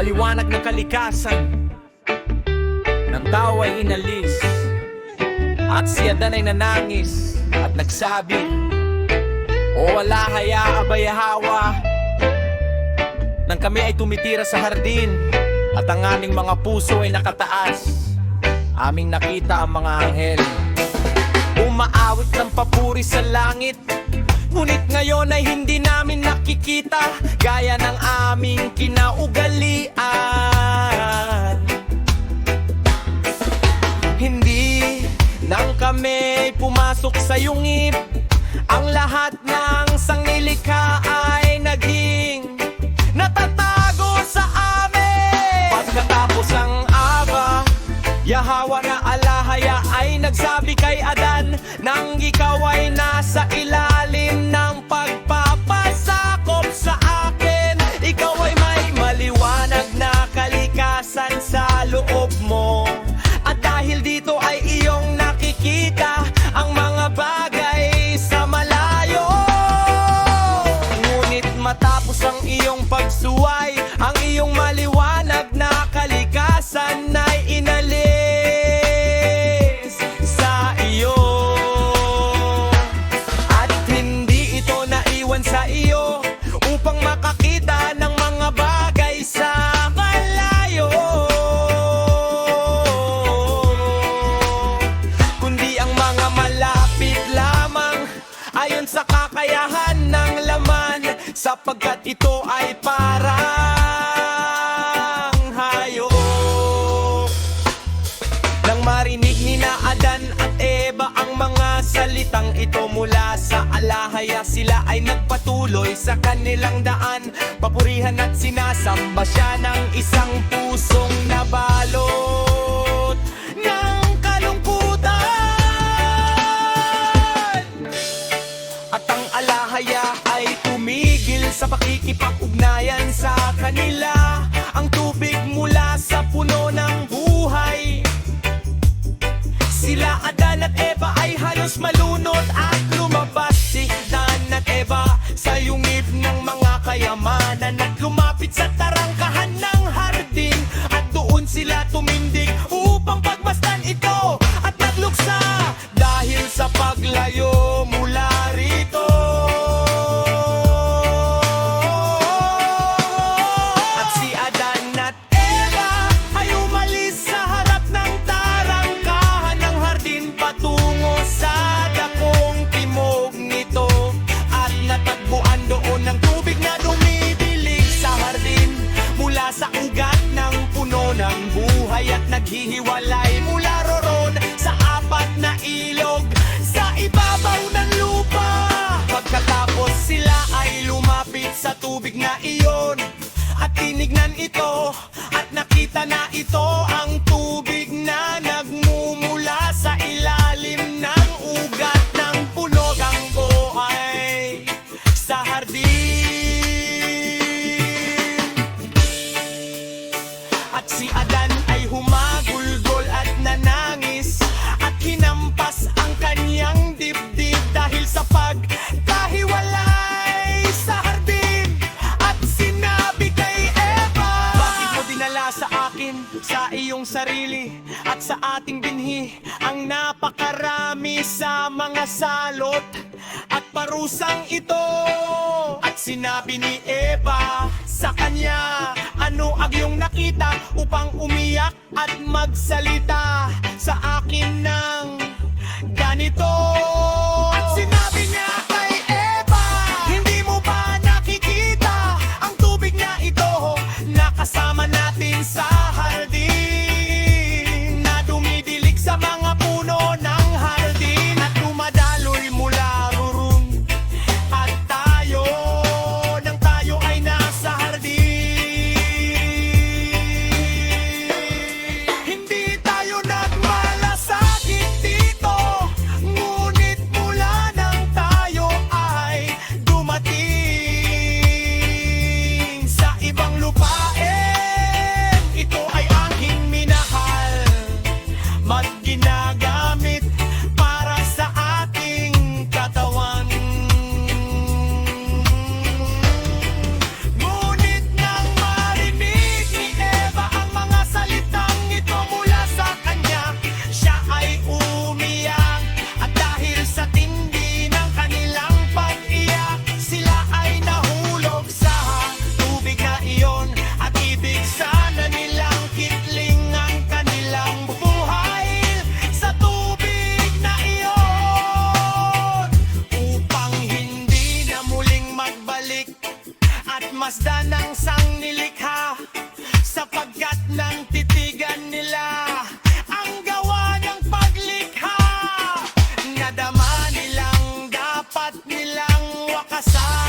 maliwanag ng kalikasan. Nang tao ay inalis at si Adan ay nanangis at nagsabi, o wala haya abay hawa. Nang kami ay tumitira sa hardin at ang aming mga puso ay nakataas, aming nakita ang mga anghel umaawit ng papuri sa langit. Ngunit ngayon ay hindi namin nakikita gaya ng aming kinaugalian. Hindi nang kami pumasok sa yungib, ang lahat ng sangnilikha ay naging natatago sa amin. Pagkatapos ang Aba, Yahawa na Alahaya ay nagsabi kay Adan, nang ikaw ay nasa ilalim ng pagpapasakop sa akin, ikaw ay may maliwanag na kalikasan sa loob mo. At dahil dito ay iyong nakikita ang mga bagay sa malayo. Ngunit matapos ang iyong pagsuway, ang iyong maliwanag na kalikasan ay inalis sa iyo. At hindi ito naiwan sa iyo upang makakita ng mga bagay sa malayo, kundi ang mga malapit lamang ayon sa kakayahan ng laman, sapagkat ito ay parang hayop. Nang marinig ni na Adan at Eva ang mga salitang ito mula sa Alahaya, sila ay nagpatuloy sa kanilang daan, papurihan at sinasamba siya ng isang pusong nabalot ng kalungkutan. At ang Alahaya ay tumigil sa pakikipag-ugnayan sa kanila. Ang tubig mula sa puno ng buhay, sila Adan at Eva ay halos malunod at lumabas. Si Adan at Eva sa yungib ng mga kayamanan at lumapit sa tarangkahan ng hardin, at doon sila tumindig upang pagmasdan ito at nagluksa dahil sa paglayo mula rito. At si Adan at Eva ay umalis sa harap ng tarangkahan ng hardin patungo sa dakong timog nito, at natagpuan doon ng tubig na dumidilig sa hardin mula sa ugat ng puno ng buhay, at naghihiwalay mula roron sa apat na ilog sa ibabaw ng lupa. Pagkatapos sila ay lumapit sa tubig na iyon at tinignan ito, at nakita na ito ang tubig na nagmumula sa ilalim ng ugat ng puno ng buhay sa hardin. At si Adan ay humagulgol at nanangis at hinampas ang kanyang dibdib dahil sa pagkahiwalay sa hardin. At sinabi kay Eva, bakit mo dinala sa akin, sa iyong sarili at sa ating binhi, ang napakarami sa mga salot at parusang ito? At sinabi ni Eva sa kanya, ano ang iyong nakita upang umiyak at magsalita sa akin ng ganito? At sinabi niya kay Eva, hindi mo ba nakikita ang tubig na ito na kasama natin sa hardin, na dumidilig sa mga puno ng hardin at dumadaloy mula roon, at tayo nang tayo ay nasa hardin, hindi tayo nagmalasakit kasama